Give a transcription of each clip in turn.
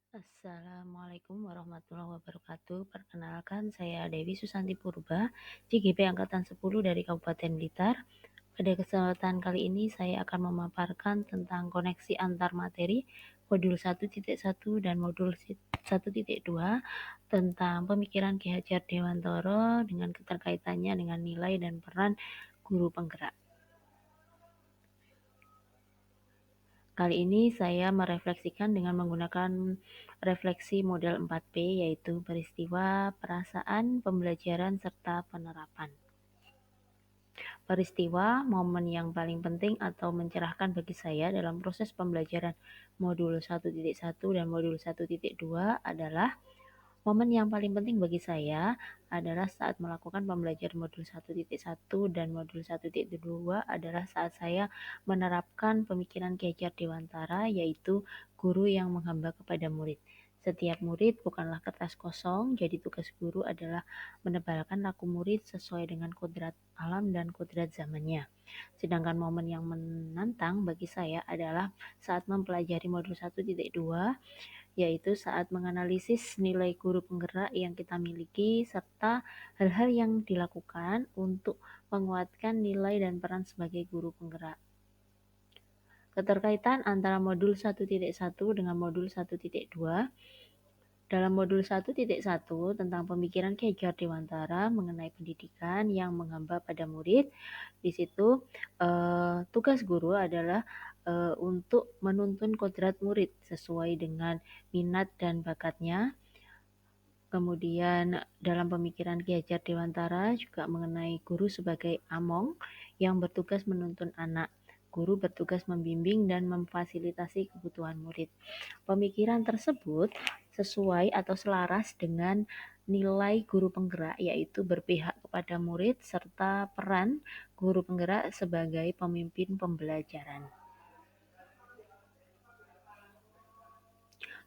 Assalamualaikum warahmatullahi wabarakatuh. Perkenalkan, saya Dewi Susanti Purba, CGP Angkatan 10 dari Kabupaten Blitar. Pada kesempatan kali ini saya akan memaparkan tentang koneksi antar materi modul 1.1 dan modul 1.2 tentang pemikiran Ki Hajar Dewantara dengan keterkaitannya dengan nilai dan peran guru penggerak. Kali ini saya merefleksikan dengan menggunakan refleksi model 4P, yaitu peristiwa, perasaan, pembelajaran, serta penerapan. Peristiwa, momen yang paling penting atau mencerahkan bagi saya dalam proses pembelajaran modul 1.1 dan modul 1.2 adalah momen yang paling penting bagi saya adalah saat melakukan pembelajaran modul 1.1 dan modul 1.2 adalah saat saya menerapkan pemikiran Ki Hajar Dewantara, yaitu guru yang menghamba kepada murid. Setiap murid bukanlah kertas kosong, jadi tugas guru adalah menebalkan laku murid sesuai dengan kodrat alam dan kodrat zamannya. Sedangkan momen yang menantang bagi saya adalah saat mempelajari modul 1.2, yaitu saat menganalisis nilai guru penggerak yang kita miliki serta hal-hal yang dilakukan untuk menguatkan nilai dan peran sebagai guru penggerak. Keterkaitan antara modul 1.1 dengan modul 1.2. Dalam modul 1.1 tentang pemikiran Ki Hajar Dewantara mengenai pendidikan yang menghamba pada murid, di situ tugas guru adalah untuk menuntun kodrat murid sesuai dengan minat dan bakatnya. Kemudian dalam pemikiran Ki Hajar Dewantara juga mengenai guru sebagai among yang bertugas menuntun anak. Guru bertugas membimbing dan memfasilitasi kebutuhan murid. Pemikiran tersebut sesuai atau selaras dengan nilai guru penggerak, yaitu berpihak kepada murid serta peran guru penggerak sebagai pemimpin pembelajaran.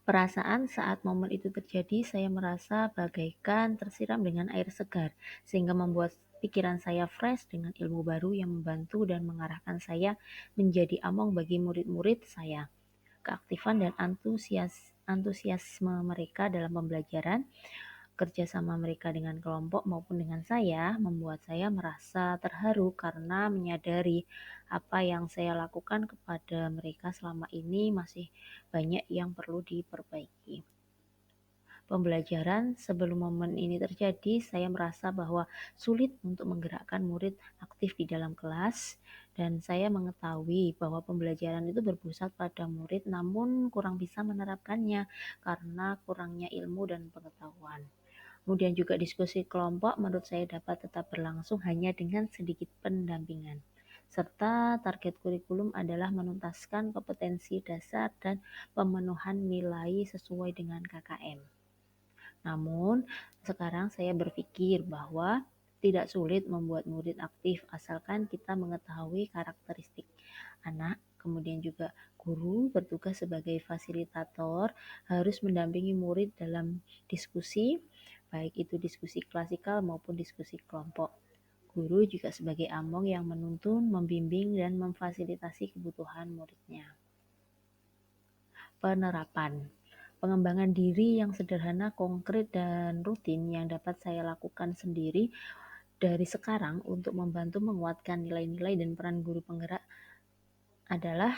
Perasaan saat momen itu terjadi, saya merasa bagaikan tersiram dengan air segar, sehingga membuat pikiran saya fresh dengan ilmu baru yang membantu dan mengarahkan saya menjadi among bagi murid-murid saya. Keaktifan dan antusiasme mereka dalam pembelajaran, kerjasama mereka dengan kelompok maupun dengan saya, membuat saya merasa terharu karena menyadari apa yang saya lakukan kepada mereka selama ini masih banyak yang perlu diperbaiki. Pembelajaran sebelum momen ini terjadi, saya merasa bahwa sulit untuk menggerakkan murid aktif di dalam kelas, dan saya mengetahui bahwa pembelajaran itu berpusat pada murid namun kurang bisa menerapkannya karena kurangnya ilmu dan pengetahuan. Kemudian juga diskusi kelompok menurut saya dapat tetap berlangsung hanya dengan sedikit pendampingan. Serta target kurikulum adalah menuntaskan kompetensi dasar dan pemenuhan nilai sesuai dengan KKM. Namun, sekarang saya berpikir bahwa tidak sulit membuat murid aktif asalkan kita mengetahui karakteristik anak. Kemudian juga guru bertugas sebagai fasilitator harus mendampingi murid dalam diskusi, baik itu diskusi klasikal maupun diskusi kelompok. Guru juga sebagai among yang menuntun, membimbing, dan memfasilitasi kebutuhan muridnya. Penerapan. Pengembangan diri yang sederhana, konkret, dan rutin yang dapat saya lakukan sendiri dari sekarang untuk membantu menguatkan nilai-nilai dan peran guru penggerak adalah: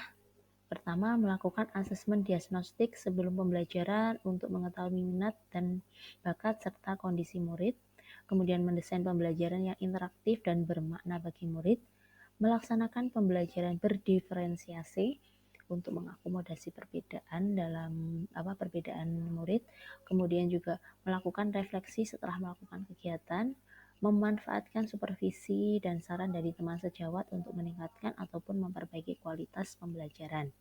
pertama, melakukan asesmen diagnostik sebelum pembelajaran untuk mengetahui minat dan bakat serta kondisi murid. Kemudian mendesain pembelajaran yang interaktif dan bermakna bagi murid. Melaksanakan pembelajaran berdiferensiasi untuk mengakomodasi perbedaan murid. Kemudian juga melakukan refleksi setelah melakukan kegiatan. Memanfaatkan supervisi dan saran dari teman sejawat untuk meningkatkan ataupun memperbaiki kualitas pembelajaran.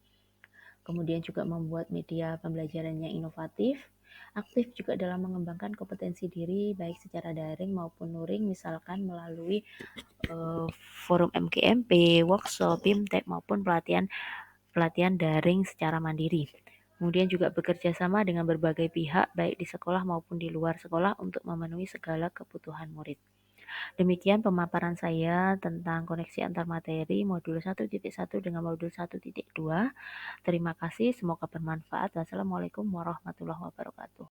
Kemudian juga membuat media pembelajaran yang inovatif. Aktif juga dalam mengembangkan kompetensi diri baik secara daring maupun luring, misalkan melalui forum MGMP, workshop, BIMTEK maupun pelatihan daring secara mandiri. Kemudian juga bekerja sama dengan berbagai pihak baik di sekolah maupun di luar sekolah untuk memenuhi segala kebutuhan murid. Demikian pemaparan saya tentang koneksi antar materi modul 1.1 dengan modul 1.2. Terima kasih, semoga bermanfaat. Wassalamualaikum warahmatullahi wabarakatuh.